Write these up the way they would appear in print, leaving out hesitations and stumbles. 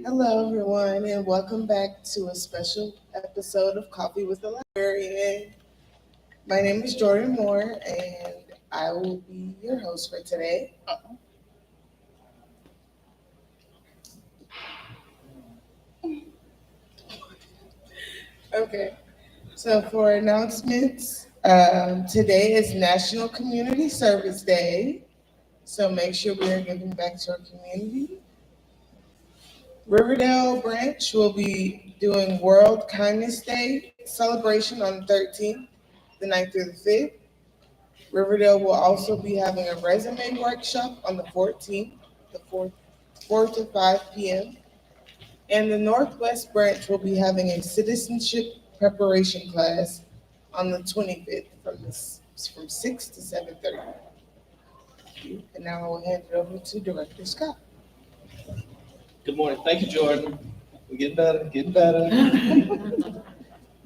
Hello, everyone, and welcome back to a special episode of Coffee with the Librarian. My name is Jordan Moore, and I will be your host for today. Okay, so for announcements, today is National Community Service Day, so make sure we are giving back to our community. Riverdale branch will be doing World Kindness Day celebration on the 13th, the 9th through the 5th. Riverdale will also be having a resume workshop on the 14th, the 4 to 5 p.m. And the Northwest branch will be having a citizenship preparation class on the 25th from 6 to 7:30. And now I will hand it over to Director Scott. Good morning. Thank you, Jordan. We're getting better, getting better.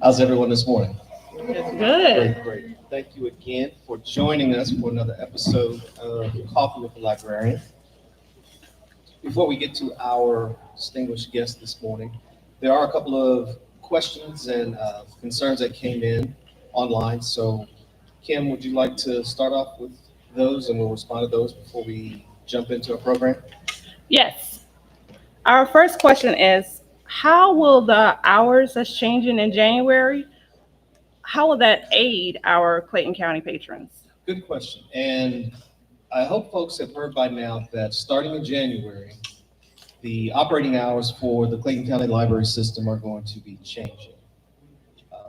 How's everyone this morning? Good. Great. Thank you again for joining us for another episode of Coffee with the Librarian. Before we get to our distinguished guest this morning, there are a couple of questions and concerns that came in online. So, Kim, would you like to start off with those and we'll respond to those before we jump into our program? Yes. Our first question is, how will the hours that's changing in January, how will that aid our Clayton County patrons? Good question. And I hope folks have heard by now that starting in January, the operating hours for the Clayton County Library System are going to be changing.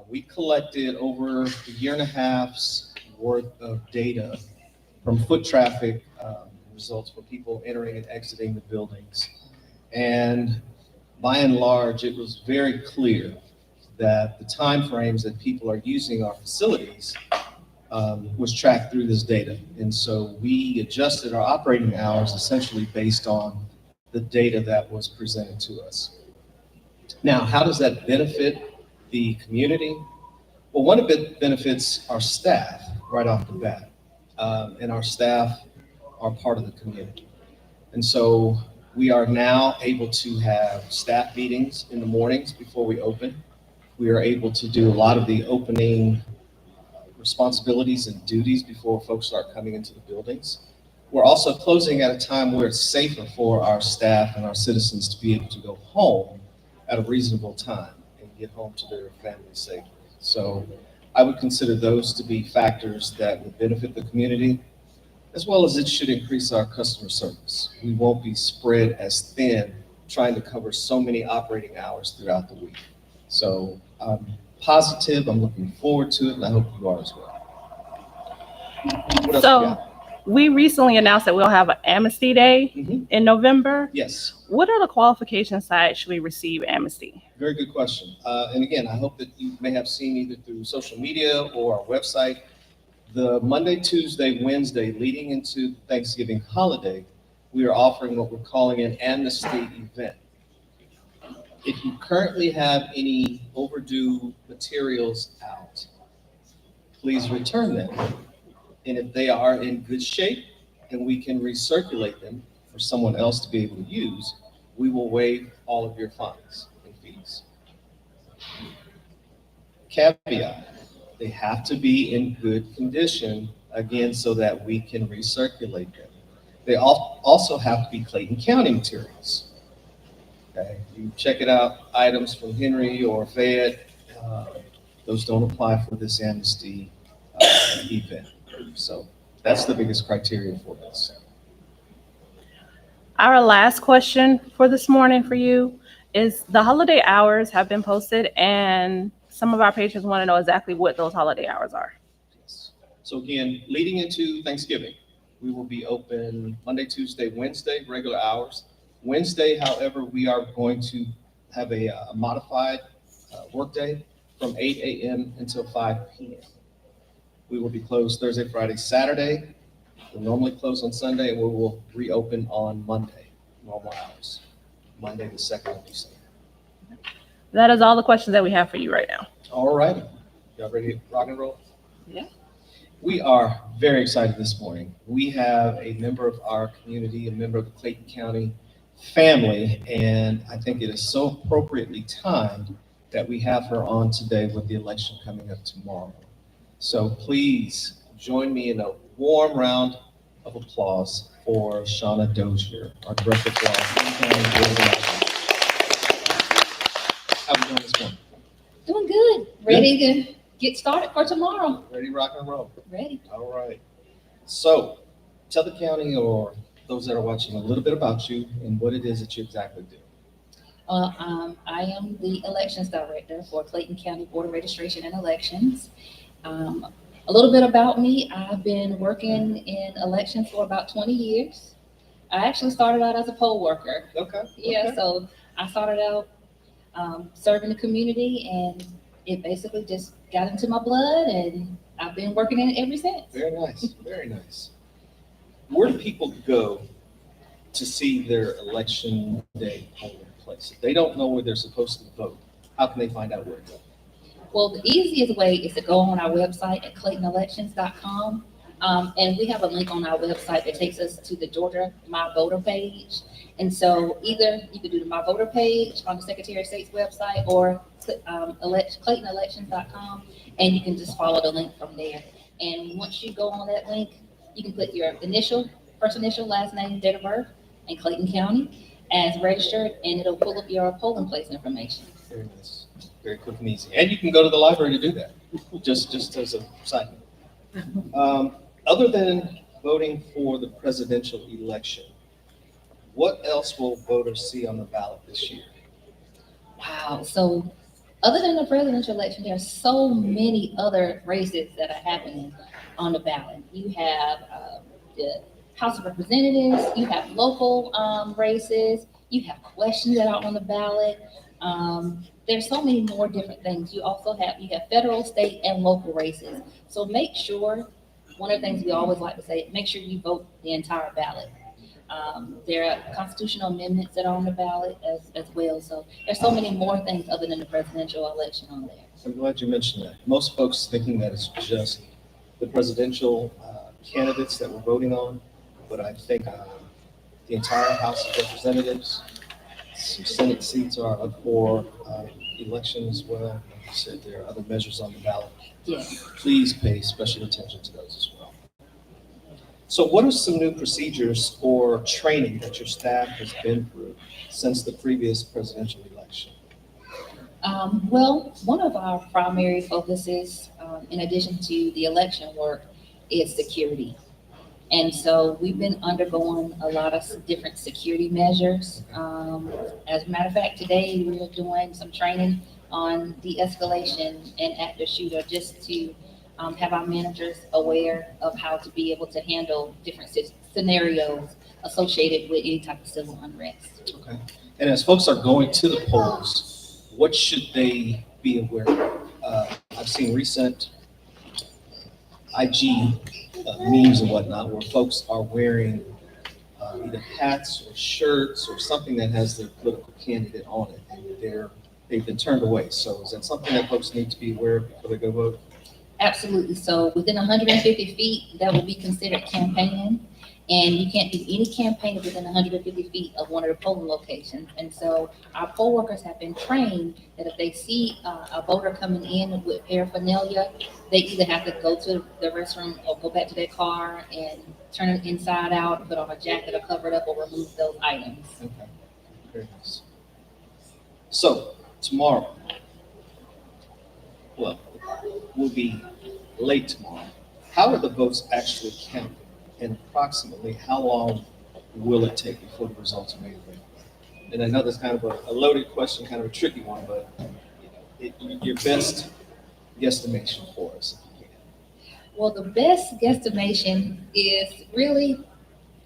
We collected over a year and a half's worth of data from foot traffic results for people entering and exiting the buildings. And by and large, it was very clear that the timeframes that people are using our facilities was tracked through this data. And so we adjusted our operating hours essentially based on the data that was presented to us. Now, how does that benefit the community? Well, one of it benefits our staff right off the bat. And our staff are part of the community. And so we are now able to have staff meetings in the mornings before we open. We are able to do a lot of the opening responsibilities and duties before folks start coming into the buildings. We're also closing at a time where it's safer for our staff and our citizens to be able to go home at a reasonable time and get home to their families safely. So I would consider those to be factors that would benefit the community, as well as it should increase our customer service. We won't be spread as thin trying to cover so many operating hours throughout the week. So I'm positive, I'm looking forward to it, and I hope you are as well. What else So we recently announced that we'll have an Amnesty Day in November. Yes. What are the qualifications to actually receive amnesty? Very good question. And again, I hope that you may have seen either through social media or our website, the Monday, Tuesday, Wednesday leading into the Thanksgiving holiday, we are offering what we're calling an amnesty event. If you currently have any overdue materials out, please return them. And if they are in good shape and we can recirculate them for someone else to be able to use, we will waive all of your fines and fees. Caveat, they have to be in good condition, again, so that we can recirculate them. They also have to be Clayton County materials. Okay, you check it out, items from Henry or Fayette, those don't apply for this amnesty event. So that's the biggest criteria for this. Our last question for this morning for you is, the holiday hours have been posted and some of our patrons want to know exactly what those holiday hours are. Yes. So again, leading into Thanksgiving, we will be open Monday, Tuesday, Wednesday, regular hours. Wednesday, however, we are going to have a modified workday from 8 a.m. until 5 p.m. We will be closed Thursday, Friday, Saturday. We'll normally close on Sunday, and we will reopen on Monday, normal hours, Monday the 2nd of December. That is all the questions that we have for you right now. All right. Y'all ready to rock and roll? Yeah. We are very excited this morning. We have a member of our community, a member of the Clayton County family, and I think it is so appropriately timed that we have her on today with the election coming up tomorrow. So please join me in a warm round of applause for Shauna Dozier, our Director for our County Board of Elections. How are we doing this morning? Doing good. Ready to get started for tomorrow. Ready, rock and roll? Ready. All right. So tell the county or those that are watching a little bit about you and what it is that you exactly do. I am the elections director for Clayton County Board of Registration and Elections. A little bit about me. I've been working in elections for about 20 years. I actually started out as a poll worker. Okay. Yeah, okay. so I started out serving the community, and it basically just got into my blood, and I've been working in it ever since. Very nice. Very nice. Where do people go to see their election day polling place? If they don't know where they're supposed to vote, how can they find out where to go? Well, the easiest way is to go on our website at claytonelections.com. And we have a link on our website that takes us to the Georgia My Voter page. And so either you could do the My Voter page on the Secretary of State's website or claytonelections.com, and you can just follow the link from there. And once you go on that link, you can put your first initial, last name, date of birth, and Clayton County as registered, and it'll pull up your polling place information. Very nice. Very quick and easy. And you can go to the library to do that, just as a side note. Other than voting for the presidential election, what else will voters see on the ballot this year? Wow. So other than the presidential election, there are so many other races that are happening on the ballot. You have the House of Representatives, you have local races, you have questions that are on the ballot. There's so many more different things. You have federal, state, and local races. So make sure, one of the things we always like to say, make sure you vote the entire ballot. There are constitutional amendments that are on the ballot as well. So there's so many more things other than the presidential election on there. I'm glad you mentioned that. Most folks thinking that it's just the presidential candidates that we're voting on, but I think the entire House of Representatives, some Senate seats are up for election as well. Like you said, there are other measures on the ballot. Yes. Please pay special attention to those as well. So what are some new procedures or training that your staff has been through since the previous presidential election? Well, one of our primary focuses, in addition to the election work, is security. And so we've been undergoing a lot of different security measures. As a matter of fact, today we're doing some training on de-escalation and active shooter, just to have our managers aware of how to be able to handle different scenarios associated with any type of civil unrest. Okay. And as folks are going to the polls, what should they be aware of? I've seen recent IG memes and whatnot where folks are wearing either hats or shirts or something that has their political candidate on it, and they've been turned away. So is that something that folks need to be aware of before they go vote? Absolutely. So within 150 feet, that will be considered campaigning. And you can't do any campaigning within 150 feet of one of the polling locations. And so our poll workers have been trained that if they see a voter coming in with paraphernalia, they either have to go to the restroom or go back to their car and turn it inside out, put on a jacket or cover it up, or remove those items. Okay, very nice. So tomorrow, well, we'll be late tomorrow. How are the votes actually counted? And approximately how long will it take before the results are made available? And I know that's kind of a loaded question, kind of a tricky one, but your best guesstimation for us, if you can. Well, the best guesstimation is really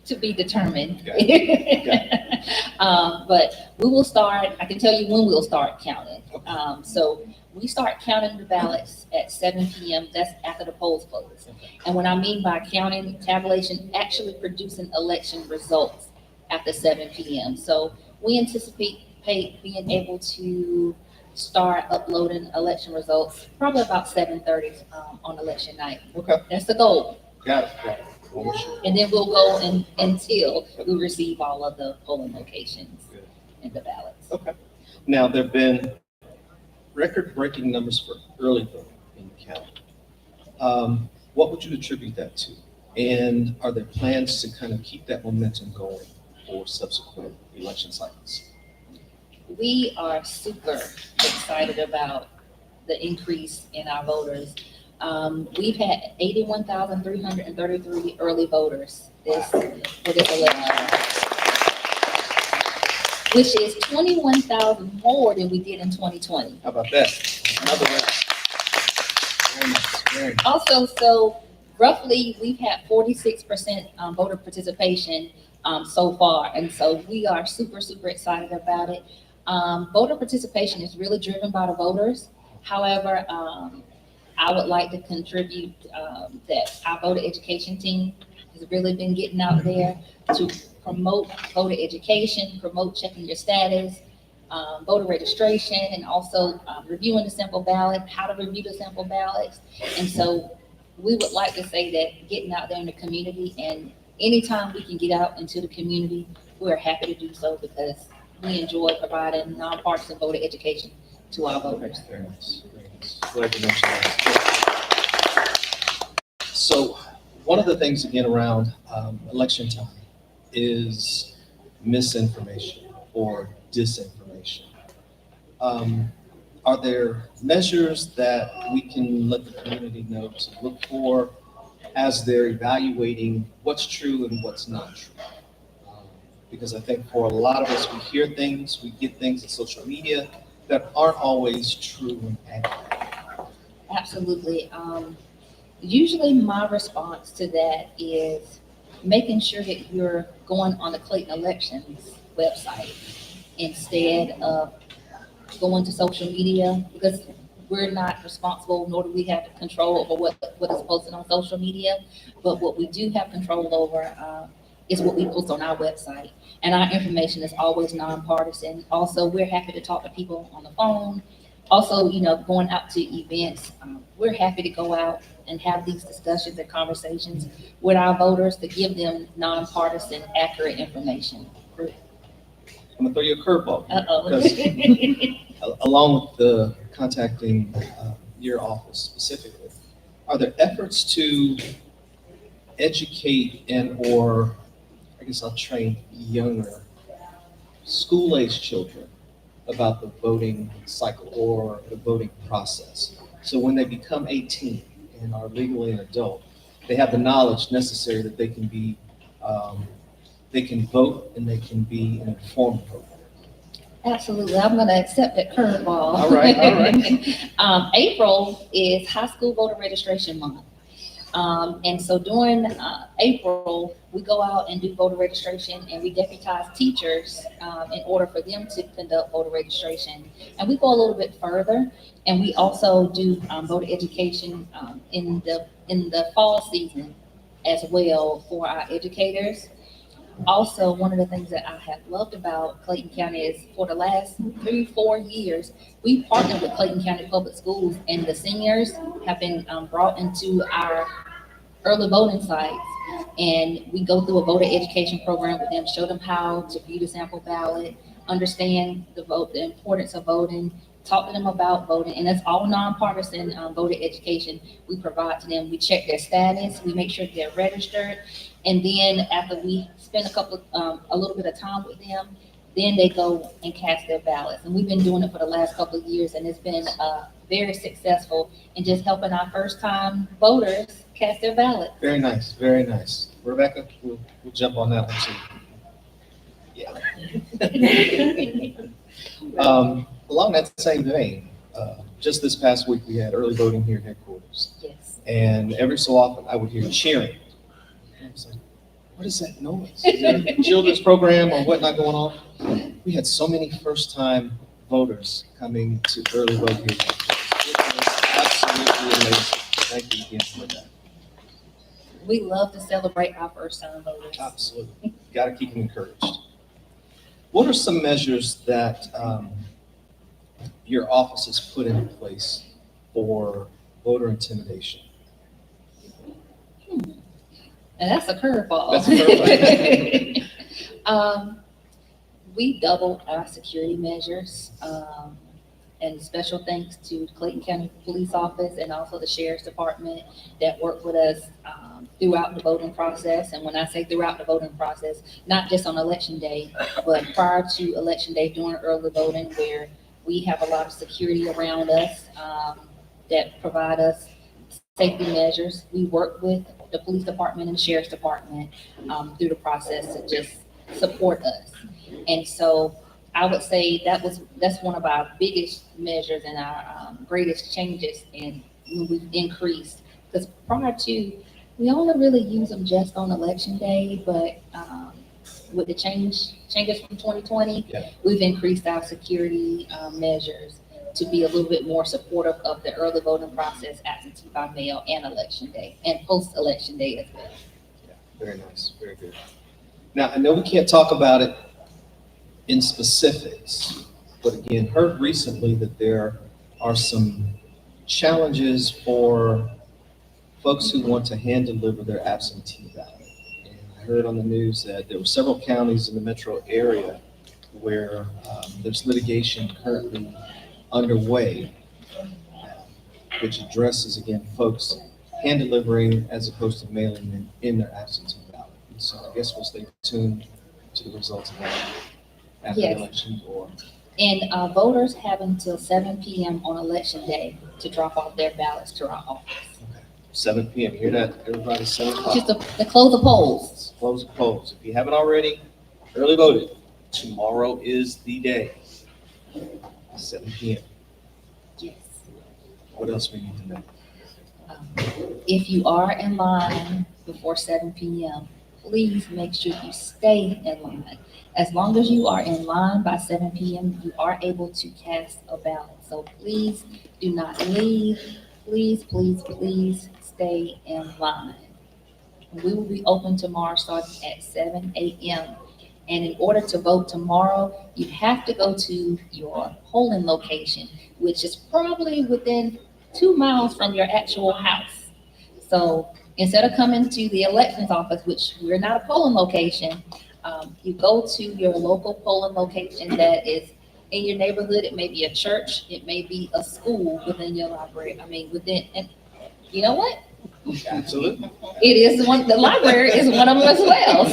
to be determined. Okay. But we will start, I can tell you when we'll start counting. So we start counting the ballots at 7 p.m. That's after the polls close. And what I mean by counting, tabulation, actually producing election results after 7 p.m. So we anticipate being able to start uploading election results probably about 7:30 on election night. Okay. That's the goal. Got it. Well, we're sure. And then we'll go until we receive all of the polling locations Good. and the ballots. Okay. Now, there have been record-breaking numbers for early voting in the county. What would you attribute that to? And are there plans to kind of keep that momentum going for subsequent election cycles? We are super excited about the increase in our voters. We've had 81,333 early voters for this election, which is 21,000 more than we did in 2020. How about that? Another record. Very nice, very nice. Also, so roughly we've had 46% voter participation so far, and so we are super, super excited about it. Voter participation is really driven by the voters. However, I would like to contribute that our voter education team has really been getting out there to promote voter education, promote checking your status, voter registration, and also reviewing the sample ballot, how to review the sample ballots. And so we would like to say that getting out there in the community, and anytime we can get out into the community, we're happy to do so because we enjoy providing nonpartisan voter education to our voters. Very nice, very nice. Glad you mentioned that. So one of the things again around election time is misinformation or disinformation. Are there measures that we can let the community know to look for as they're evaluating what's true and what's not true? Because I think for a lot of us, we hear things, we get things in social media that aren't always true and accurate. Absolutely. Usually my response to that is making sure that you're going on the Clayton Elections website instead of going to social media, because we're not responsible, nor do we have control over what is posted on social media. But what we do have control over is what we post on our website. And our information is always nonpartisan. Also, we're happy to talk to people on the phone. Also, going out to events, we're happy to go out and have these discussions and conversations with our voters to give them nonpartisan, accurate information. I'm gonna throw you a curveball. Uh-oh. Along with the contacting your office specifically, are there efforts to educate or I guess I'll train younger school-age children about the voting cycle or the voting process? So when they become 18 and are legally an adult, they have the knowledge necessary that they can vote and they can be an informed voter. Absolutely. I'm going to accept that curveball. All right. April is High School Voter Registration Month. And so during April, we go out and do voter registration, and we deputize teachers in order for them to conduct voter registration. And we go a little bit further, and we also do voter education in the fall season as well for our educators. Also, one of the things that I have loved about Clayton County is for the last 3-4 years, we partnered with Clayton County Public Schools, and the seniors have been brought into our early voting sites. And we go through a voter education program with them, show them how to view the sample ballot, understand the importance of voting, talk to them about voting, and it's all nonpartisan voter education we provide to them. We check their status, we make sure they're registered, and then after we spend a little bit of time with them, then they go and cast their ballots. And we've been doing it for the last couple of years, and it's been very successful in just helping our first-time voters cast their ballot. Very nice, very nice. Rebecca, we'll jump on that one too. Yeah. Along that same vein, just this past week, we had early voting here at headquarters. Yes. And every so often, I would hear cheering. And I was like, what is that noise? Is there a children's program or whatnot going on? We had so many first-time voters coming to early vote here. It was absolutely amazing. Thank you again for that. We love to celebrate our first-time voters. Absolutely. Got to keep them encouraged. What are some measures that your office has put in place for voter intimidation? And that's a curveball. That's a curveball. We doubled our security measures. And special thanks to Clayton County Police Office and also the Sheriff's Department that worked with us throughout the voting process. And when I say throughout the voting process, not just on election day, but prior to election day during early voting, where we have a lot of security around us that provide us safety measures. We work with the police department and the sheriff's department through the process to just support us. And so I would say that's one of our biggest measures and our greatest changes in when we've increased. Because prior to, we only really use them just on election day, but with the changes from 2020, Yeah. we've increased our security measures to be a little bit more supportive of the early voting process, absentee by mail, and election day, and post-election day as well. Yeah, very nice, very good. Now, I know we can't talk about it in specifics, but again, heard recently that there are some challenges for folks who want to hand deliver their absentee ballot. And I heard on the news that there were several counties in the metro area where there's litigation currently underway, which addresses, again, folks hand delivering as opposed to mailing in their absentee ballot. And so I guess we'll stay tuned to the results of that after the Yes. election or. And voters have until 7 p.m. on election day to drop off their ballots to our office. Okay. 7 p.m. You hear that, everybody? 7 o'clock. Just to close the polls. Let's close the polls. If you haven't already early voted, tomorrow is the day. 7 p.m. Yes. What else we need to know? If you are in line before 7 p.m., please make sure you stay in line. As long as you are in line by 7 p.m., you are able to cast a ballot. So please do not leave. Please, please, please stay in line. We will be open tomorrow starting at 7 a.m. And in order to vote tomorrow, you have to go to your polling location, which is probably within 2 miles from your actual house. So instead of coming to the elections office, which we're not a polling location, you go to your local polling location that is in your neighborhood. It may be a church, it may be a school within your library. And you know what? Absolutely. It is the library is one of them as well.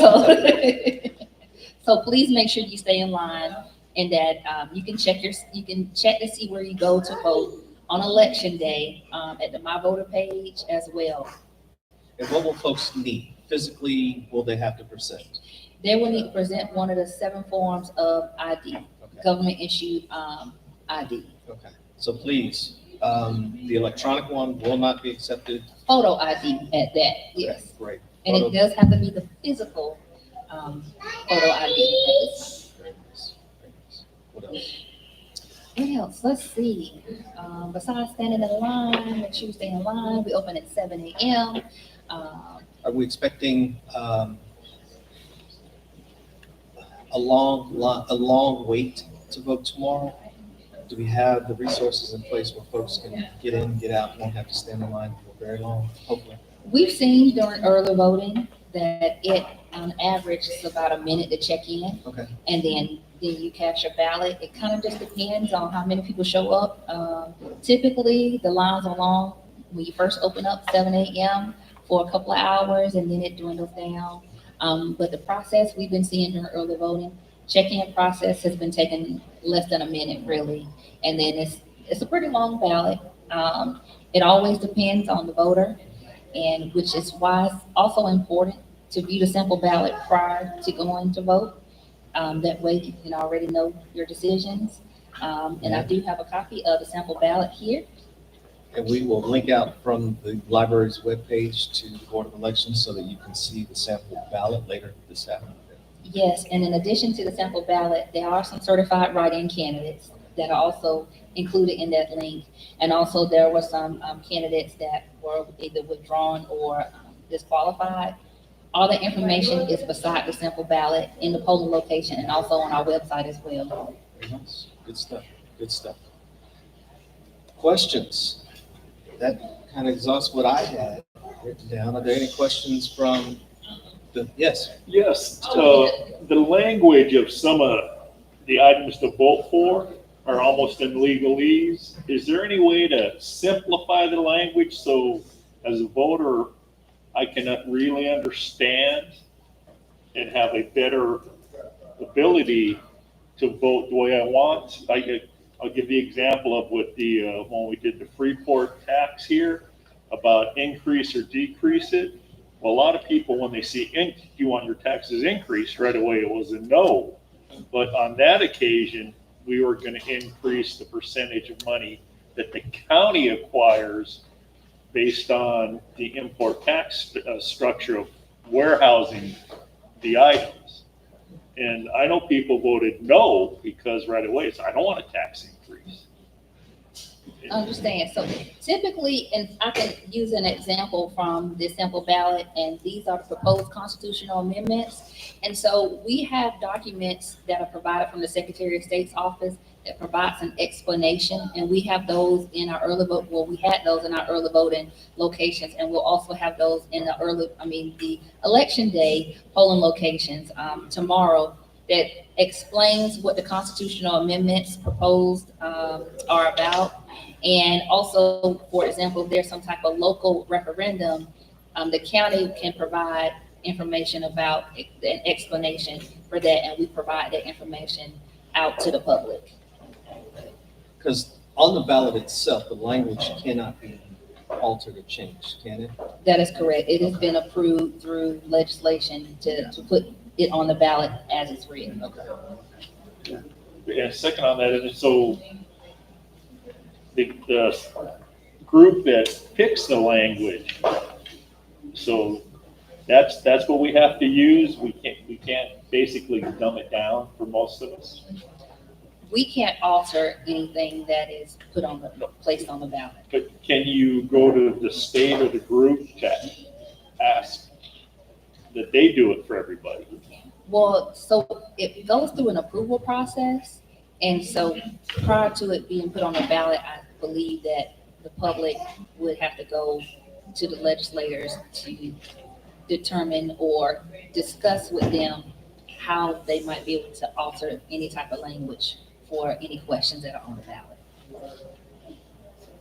So please make sure you stay in line and that you can check to see where you go to vote on election day at the My Voter page as well. And what will folks need? Physically, will they have to present? They will need to present one of the 7 forms of ID, Okay. government issued ID. Okay. So please, the electronic one will not be accepted. Photo ID at that, yes. Okay, great. And it does have to be the physical photo ID. Very nice. Very nice. What else? What else? Let's see. Besides standing in line, make sure you stay in line. We open at 7 a.m. Are we expecting a long wait to vote tomorrow? Do we have the resources in place where folks can get in, get out, won't have to stand in line for very long, hopefully? We've seen during early voting that it, on average, is about a minute to check in. Okay. And then you cast your ballot. It kind of just depends on how many people show up. Typically, the lines are long when you first open up 7 a.m. for a couple of hours, and then it dwindles down. But the process we've been seeing during early voting, check-in process has been taking less than a minute, really. And then it's a pretty long ballot. It always depends on the voter, and which is why it's also important to view the sample ballot prior to going to vote. That way you can already know your decisions. And I do have a copy of the sample ballot here. And we will link out from the library's webpage to the Board of Elections so that you can see the sample ballot later this afternoon. Yes, and in addition to the sample ballot, there are some certified write-in candidates that are also included in that link. And also there were some candidates that were either withdrawn or disqualified. All the information is beside the sample ballot in the polling location and also on our website as well. Very nice. Good stuff. Good stuff. Questions? That kind of exhausts what I had written down. Are there any questions from Yes, Yes, the language of some of the items to vote for are almost in legalese. Is there any way to simplify the language so as a voter, I can really understand and have a better ability to vote the way I want? I'll give the example of what when we did the Freeport tax here, about increase or decrease it. Well, a lot of people, when they see, you want your taxes increased, right away it was a no. But on that occasion, we were going to increase the percentage of money that the county acquires based on the import tax structure of warehousing the items. And I know people voted no because right away it's, I don't want a tax increase. Understand. So typically, and I can use an example from the simple ballot, and these are proposed constitutional amendments. And so we have documents that are provided from the Secretary of State's office that provides an explanation, and we have those in our early vote. Well, we had those in our early voting locations, and we'll also have those in the election day polling locations tomorrow, that explains what the constitutional amendments proposed are about. And also, for example, if there's some type of local referendum, the county can provide information about an explanation for that, and we provide that information out to the public. because on the ballot itself, the language cannot be altered or changed, can it? That is correct. It has been approved through legislation to put it on the ballot as it's written. Okay. And second on that, and so the group that picks the language, so that's what we have to use. We can't basically dumb it down for most of us. We can't alter anything that is placed on the ballot. But can you go to the state or the group to ask that they do it for everybody? Well, so it goes through an approval process, and so prior to it being put on the ballot, I believe that the public would have to go to the legislators to determine or discuss with them how they might be able to alter any type of language for any questions that are on the ballot.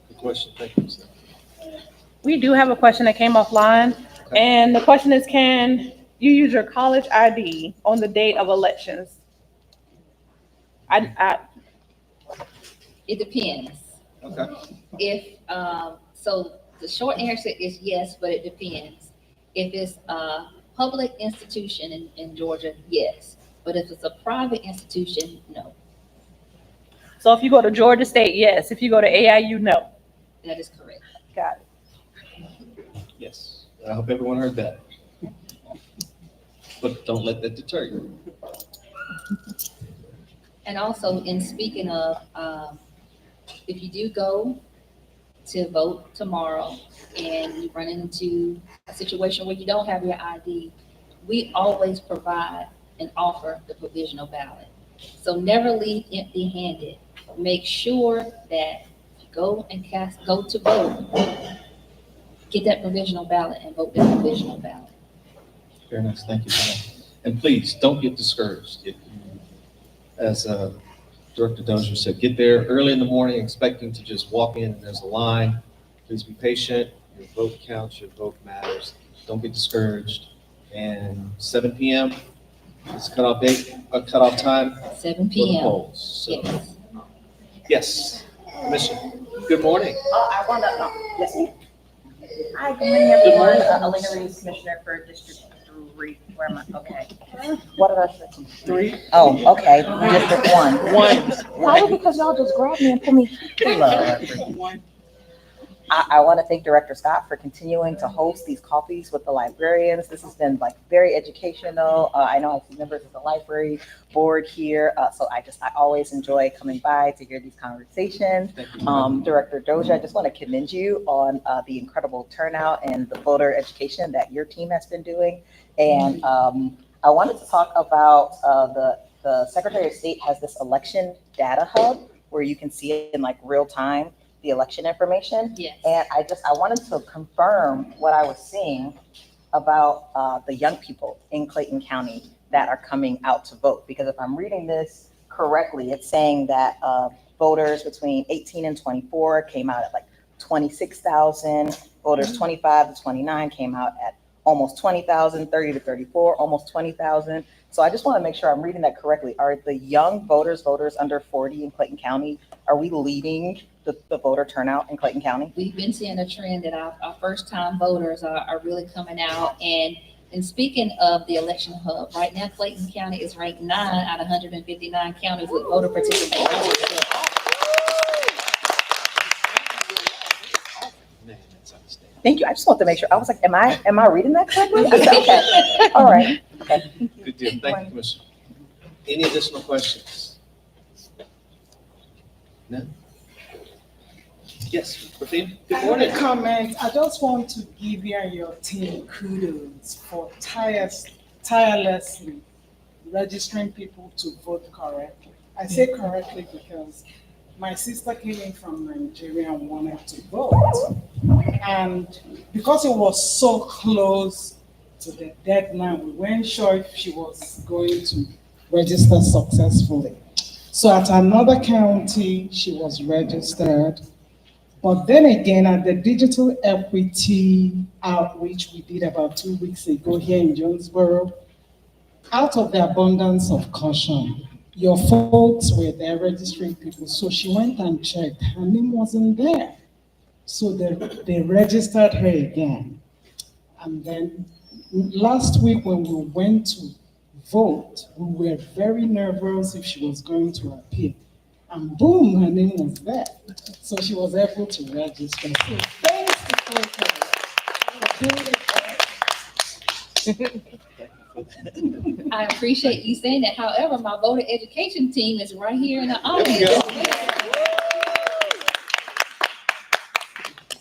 Good question, thank you, sir. We do have a question that came offline, and the question is, can you use your college ID on the date of elections? It depends. Okay. If, so the short answer is yes, but it depends. If it's a public institution in Georgia, yes. But if it's a private institution, no. So if you go to Georgia State, yes. If you go to AIU, no. That is correct. Got it. Yes, I hope everyone heard that. But don't let that deter you. And also, in speaking of, if you do go to vote tomorrow and you run into a situation where you don't have your ID, we always provide and offer the provisional ballot. So never leave empty-handed. Make sure that you go to vote, get that provisional ballot and vote that provisional ballot. Very nice, thank you for that. And please, don't get discouraged. As Director Dozier said, get there early in the morning expecting to just walk in and there's a line. Please be patient. Your vote counts, your vote matters. Don't get discouraged. And 7 p.m. is cutoff time 7 for the p.m. polls. So, Yes. yes, Commissioner, good morning. I want to, yes, ma'am. Hi, good morning, everyone. Alina Reeves, Commissioner for District 3. Where am I? Okay. What did I say? 3? Oh, okay. District 1. Probably because y'all just grabbed me and put me. I want to thank Director Scott for continuing to host these coffees with the librarians. This has been like very educational. I know I see members of the library board here, so I always enjoy coming by to hear these conversations. Director Dozier, I just want to commend you on the incredible turnout and the voter education that your team has been doing. And I wanted to talk about the Secretary of State has this election data hub where you can see it in like real time, the election information. Yes. And I wanted to confirm what I was seeing. about the young people in Clayton County that are coming out to vote. Because if I'm reading this correctly, it's saying that voters between 18 and 24 came out at like 26,000. Voters 25 to 29 came out at almost 20,000, 30 to 34, almost 20,000. So I just want to make sure I'm reading that correctly. Are the young voters under 40 in Clayton County, are we leading the voter turnout in Clayton County? We've been seeing a trend that our first-time voters are really coming out. And speaking of the election hub, right now Clayton County is ranked 9 out of 159 counties with voter participation. Thank you. I just want to make sure. I was like, am I reading that correctly? Okay. All right. Okay. Good deal. Thank you, Commissioner. Any additional questions? No? Yes, Raheem, good morning. Comment. I just want to give you and your team kudos for tirelessly registering people to vote correctly. I say correctly because my sister came in from Nigeria and wanted to vote. And because it was so close to the deadline, we weren't sure if she was going to register successfully. So at another county, she was registered. But then again, at the digital equity outreach we did about 2 weeks ago here in Jonesboro, out of the abundance of caution, your folks were there registering people. So she went and checked. Her name wasn't there. So they registered her again. And then last week when we went to vote, we were very nervous if she was going to appear. And boom, her name was there. So she was able to register. So thanks to I appreciate you saying that. However, my voter education team is right here in the audience.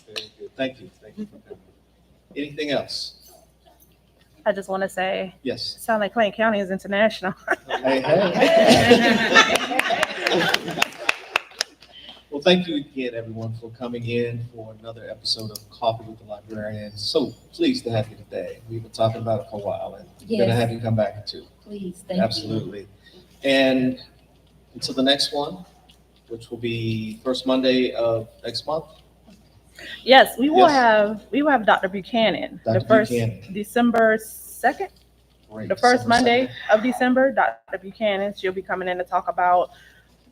Very good. Thank you. Thank you for coming. Anything else? I just want to say, Yes. sound like Clayton County is international. Hey, hey. Well, thank you again, everyone, for coming in for another episode of Coffee with the Librarian. So pleased to have you today. We've been talking about it for a while, and we're going to have you come back too. Please, thank you. Absolutely. And until the next one, which will be first Monday of next month. Yes, we will Yes. have Dr. Buchanan, Dr. the first Buchanan. December 2nd, Great. the first December Monday 2nd. of December, Dr. Buchanan, she'll be coming in to talk about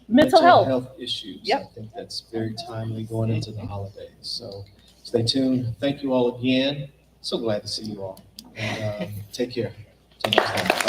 mental health. Issues. Yep. I think that's very timely going into the holidays. So stay tuned. Thank you all again. So glad to see you all. And take care. Till next time.